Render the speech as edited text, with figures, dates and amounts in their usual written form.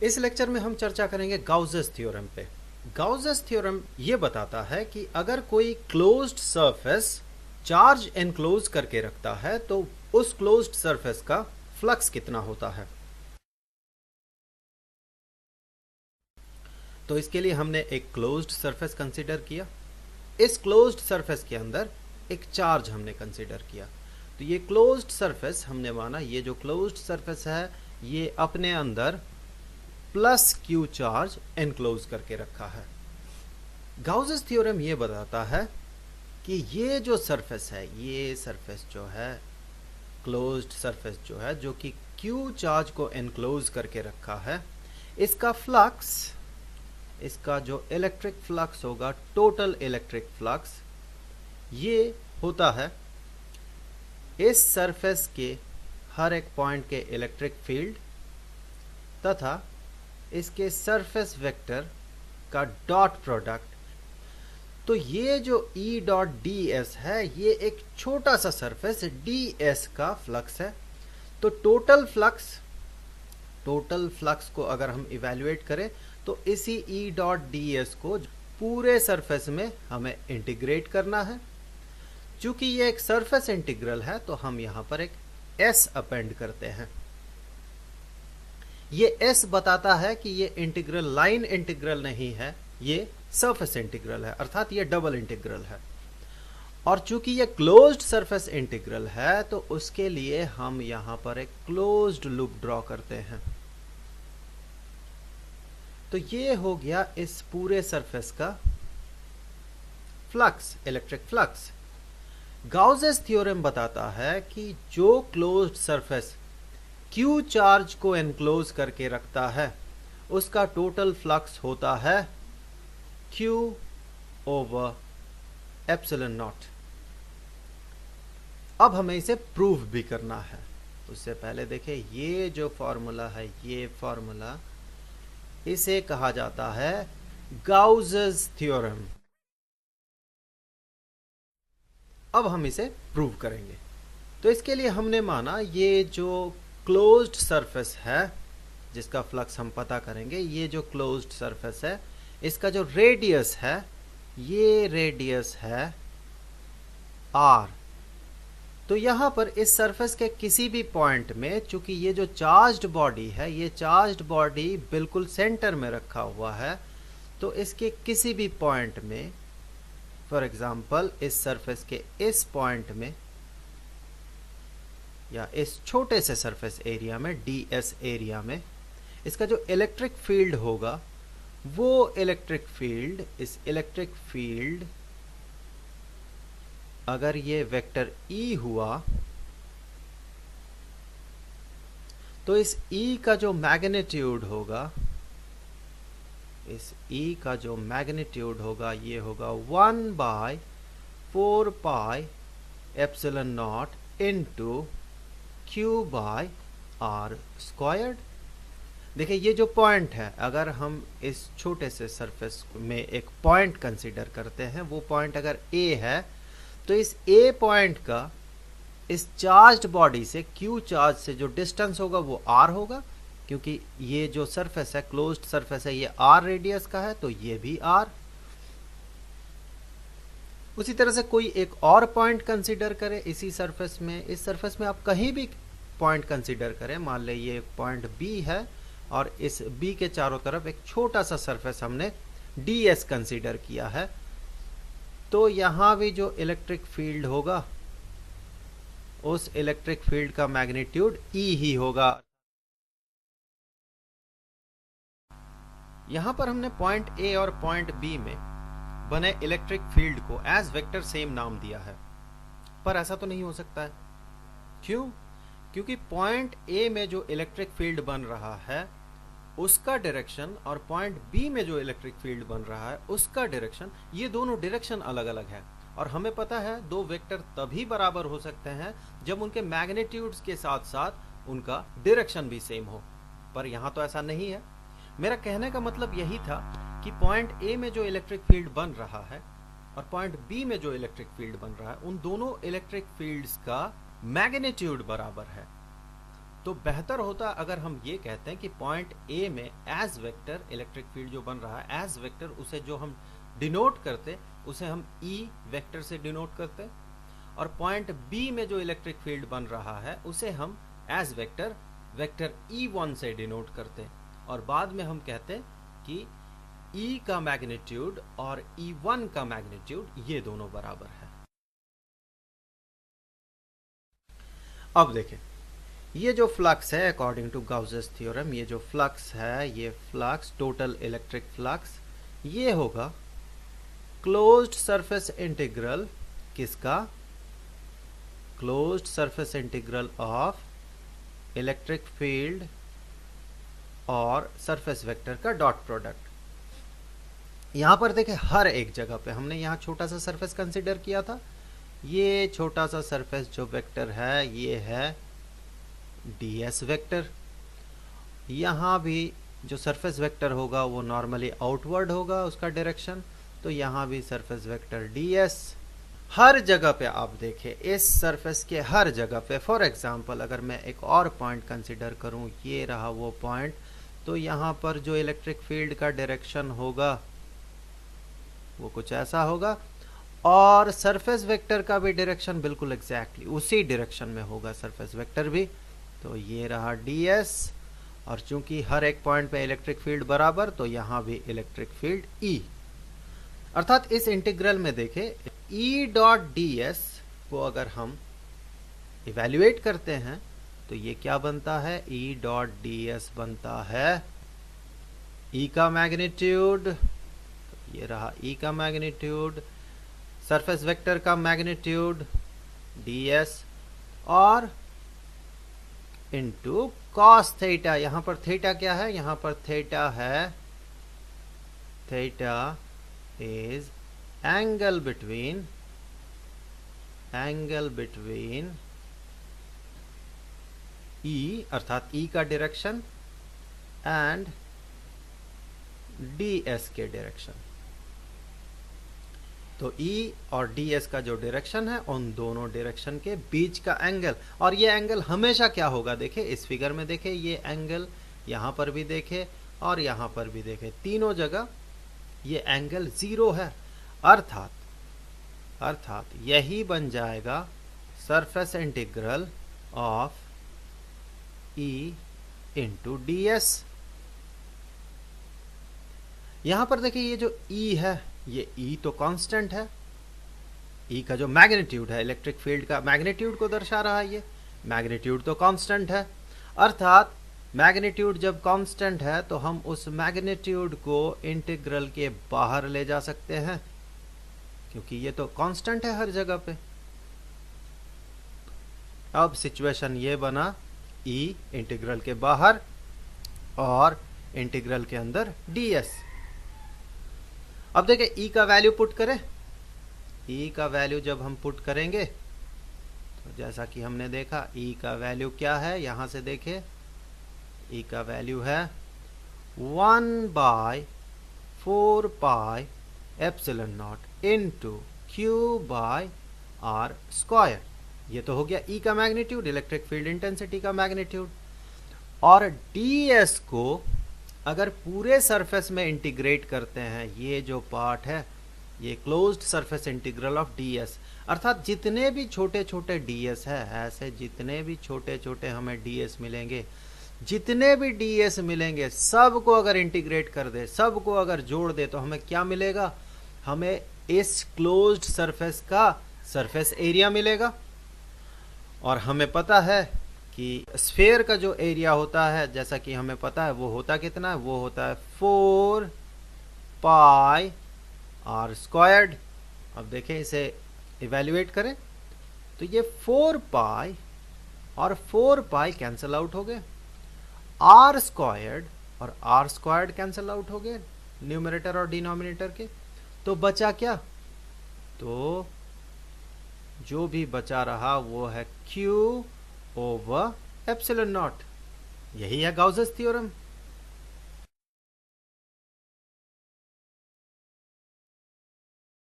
इस लेक्चर में हम चर्चा करेंगे गाउसेस थ्योरम पे। गाउसेस थ्योरम ये बताता है कि अगर कोई क्लोज्ड सरफेस चार्ज एनक्लोज करके रखता है तो उस क्लोज्ड सरफेस का फ्लक्स कितना होता है। तो इसके लिए हमने एक क्लोज्ड सरफेस कंसीडर किया। इस क्लोज्ड सरफेस के अंदर एक चार्ज हमने कंसीडर किया। तो ये क्लोज्ड सरफेस हमने माना, ये जो क्लोज्ड सरफेस है ये अपने अंदर प्लस क्यू चार्ज एनक्लोज करके रखा है। गाउसेस थ्योरम ये बताता है कि ये जो सरफेस है, ये सरफेस जो है क्लोज्ड सरफेस जो है, जो कि क्यू चार्ज को एनक्लोज करके रखा है, इसका फ्लक्स, इसका जो इलेक्ट्रिक फ्लक्स होगा, टोटल इलेक्ट्रिक फ्लक्स, ये होता है इस सरफेस के हर एक पॉइंट के इलेक्ट्रिक फील्ड तथा इसके सरफेस वेक्टर का डॉट प्रोडक्ट। तो ये जो E डॉट डी एस है, ये एक छोटा सा सरफेस डी एस का फ्लक्स है। तो टोटल फ्लक्स को अगर हम इवेल्युएट करें तो इसी E डॉट डी एस को पूरे सरफेस में हमें इंटीग्रेट करना है। चूंकि ये एक सरफेस इंटीग्रल है तो हम यहां पर एक S अपेंड करते हैं। ये S बताता है कि ये इंटीग्रल लाइन इंटीग्रल नहीं है, ये सरफेस इंटीग्रल है, अर्थात ये डबल इंटीग्रल है। और चूंकि ये क्लोज्ड सरफेस इंटीग्रल है तो उसके लिए हम यहां पर एक क्लोज्ड लूप ड्रॉ करते हैं। तो ये हो गया इस पूरे सरफेस का फ्लक्स, इलेक्ट्रिक फ्लक्स। गाउसेस थ्योरम बताता है कि जो क्लोज्ड सरफेस क्यू चार्ज को एनक्लोज करके रखता है उसका टोटल फ्लक्स होता है Q ओवर एप्सिलॉन नॉट। अब हमें इसे प्रूव भी करना है। उससे पहले देखें, ये जो फॉर्मूला है, ये फॉर्मूला, इसे कहा जाता है गाउसेस थ्योरम। अब हम इसे प्रूव करेंगे। तो इसके लिए हमने माना ये जो क्लोज्ड सरफेस है जिसका फ्लक्स हम पता करेंगे, ये जो क्लोज्ड सरफेस है इसका जो रेडियस है, ये रेडियस है r। तो यहां पर इस सरफेस के किसी भी पॉइंट में, चूंकि ये जो चार्ज्ड बॉडी है, ये चार्ज्ड बॉडी बिल्कुल सेंटर में रखा हुआ है, तो इसके किसी भी पॉइंट में, फॉर एग्जांपल इस सरफेस के इस पॉइंट में या इस छोटे से सरफेस एरिया में, ds एरिया में, इसका जो इलेक्ट्रिक फील्ड होगा वो इलेक्ट्रिक फील्ड, इस इलेक्ट्रिक फील्ड अगर ये वेक्टर E हुआ तो इस E का जो मैग्नीट्यूड होगा, इस E का जो मैग्नीट्यूड होगा ये होगा 1/4 pi epsilon naught into Q by R squared. देखिए ये जो पॉइंट है, अगर हम इस छोटे से सरफेस में एक पॉइंट कंसीडर करते हैं, वो पॉइंट अगर A है तो इस A पॉइंट का इस चार्ज्ड बॉडी से, Q चार्ज से जो डिस्टेंस होगा वो R होगा, क्योंकि ये जो सरफेस है, क्लोज्ड सरफेस है, ये R रेडियस का है, तो ये भी R। उसी तरह से कोई एक और पॉइंट कंसीडर करें इसी सरफेस में, इस सरफेस में आप कहीं भी पॉइंट कंसीडर करें, मान लें ये एक पॉइंट B है और इस B के चारों तरफ एक छोटा सा सरफेस हमने ds कंसीडर किया है, तो यहां भी जो इलेक्ट्रिक फील्ड होगा उस इलेक्ट्रिक फील्ड का मैग्नीट्यूड E ही होगा। यहां पर हमने पॉइंट A और पॉइंट B में बने इलेक्ट्रिक फील्ड को एज वेक्टर सेम नाम दिया है, पर ऐसा तो नहीं हो सकता है। क्यों? क्योंकि पॉइंट A में जो इलेक्ट्रिक फील्ड बन रहा है उसका डायरेक्शन और पॉइंट B में जो इलेक्ट्रिक फील्ड बन रहा है उसका डायरेक्शन, ये दोनों डायरेक्शन अलग अलग है। और हमें पता है दो वेक्टर तभी बराबर हो सकते हैं जब उनके मैग्नीट्यूड्स के साथ साथ उनका डायरेक्शन भी सेम हो, पर यहां तो ऐसा नहीं है। मेरा कहने का मतलब यही था कि पॉइंट A में जो इलेक्ट्रिक फील्ड बन रहा है और पॉइंट B में जो इलेक्ट्रिक फील्ड बन रहा है, उन दोनों इलेक्ट्रिक फील्ड्स का मैग्नीट्यूड बराबर है। तो बेहतर होता अगर हम ये कहते हैं कि पॉइंट ए में एज वेक्टर इलेक्ट्रिक फील्ड जो बन रहा है एज वेक्टर, उसे जो हम डिनोट करते उसे हम ई वेक्टर से डिनोट करते, और पॉइंट बी में जो इलेक्ट्रिक फील्ड बन रहा है उसे हम एज वेक्टर वेक्टर E1 से डिनोट करते, और बाद में हम कहते कि E का मैग्नीट्यूड और E1 का मैग्नीट्यूड ये दोनों बराबर है। अब देखें ये जो फ्लक्स है अकॉर्डिंग टू गाउसेस थ्योरम, ये जो फ्लक्स है, ये फ्लक्स टोटल इलेक्ट्रिक फ्लक्स ये होगा क्लोज्ड सरफेस इंटीग्रल किसका, closed surface integral of electric field और सरफेस वेक्टर का डॉट प्रोडक्ट। यहां पर देखें हर एक जगह पे हमने यहां छोटा सा सरफेस कंसीडर किया था, ये छोटा सा सरफेस जो वेक्टर है ये है ds वेक्टर। यहां भी जो सरफेस वेक्टर होगा वो नॉर्मली आउटवर्ड होगा उसका डायरेक्शन, तो यहां भी सरफेस वेक्टर ds। हर जगह पे आप देखें इस सरफेस के हर जगह पे, फॉर एग्जांपल अगर मैं एक और पॉइंट कंसीडर करूं, ये रहा वो पॉइंट, तो यहां पर जो इलेक्ट्रिक फील्ड का डायरेक्शन होगा वो कुछ ऐसा होगा, और सरफेस वेक्टर का भी डायरेक्शन बिल्कुल एग्जैक्टली उसी डायरेक्शन में होगा सरफेस वेक्टर भी, तो ये रहा ds। और चूंकि हर एक पॉइंट पे इलेक्ट्रिक फील्ड बराबर, तो यहां भी इलेक्ट्रिक फील्ड E। अर्थात इस इंटीग्रल में देखें E डॉट ds को अगर हम इवेल्युएट करते हैं तो ये क्या बनता है, E डॉट ds बनता है E का मैग्नीट्यूड, ये रहा E का मैग्नीट्यूड, सरफेस वेक्टर का मैग्नीट्यूड ds, और इनटू कॉस थीटा। यहां पर थीटा क्या है, यहां पर थीटा है, theta is angle between E अर्थात E का डायरेक्शन एंड ds के डायरेक्शन। तो E और ds का जो डायरेक्शन है उन दोनों डायरेक्शन के बीच का एंगल, और ये एंगल हमेशा क्या होगा, देखें इस फिगर में देखें ये एंगल यहां पर भी देखें और यहां पर भी देखें, तीनों जगह ये एंगल 0 है। अर्थात यही बन जाएगा surface integral of E into ds। यहां पर देखिए ये जो E है, ये E तो कांस्टेंट है, E का जो मैग्नीट्यूड है इलेक्ट्रिक फील्ड का मैग्नीट्यूड को दर्शा रहा है, ये मैग्नीट्यूड तो कांस्टेंट है। अर्थात मैग्नीट्यूड जब कांस्टेंट है तो हम उस मैग्नीट्यूड को इंटीग्रल के बाहर ले जा सकते हैं, क्योंकि ये तो कांस्टेंट है हर जगह पे। अब सिचुएशन ये बना E इंटीग्रल के बाहर और इंटीग्रल के अंदर ds। अब देखें E का वैल्यू पुट करें, E का वैल्यू जब हम पुट करेंगे तो जैसा कि हमने देखा E का वैल्यू क्या है, यहां से देखें E का वैल्यू है 1/4 pi epsilon naught into Q by R square. ये तो हो गया E का मैग्नीट्यूड, इलेक्ट्रिक फील्ड इंटेंसिटी का मैग्नीट्यूड। और ds को अगर पूरे सरफेस में इंटीग्रेट करते हैं, ये जो पार्ट है ये closed surface integral of ds, अर्थात जितने भी छोटे छोटे ds है, ऐसे जितने भी छोटे छोटे हमें ds मिलेंगे, जितने भी ds मिलेंगे सबको अगर इंटीग्रेट कर दे, सबको अगर जोड़ दे, तो हमें क्या मिलेगा, हमें इस क्लोज्ड सरफेस का सरफेस एरिया मिलेगा। और हमें पता है कि स्फीयर का जो एरिया होता है, जैसा कि हमें पता है वो होता कितना है, वो होता है 4 पाई r स्क्वायर्ड। अब देखें इसे इवेल्युएट करें तो ये 4 पाई और 4 पाई कैंसिल आउट हो गए, r स्क्वायर्ड और r स्क्वायर्ड कैंसिल आउट हो गए न्यूमरेटर और डिनोमिनेटर के, तो बचा क्या, तो जो भी बचा रहा वो है Q ओवर एप्सिलॉन नॉट। यही है गाउसेस थ्योरम।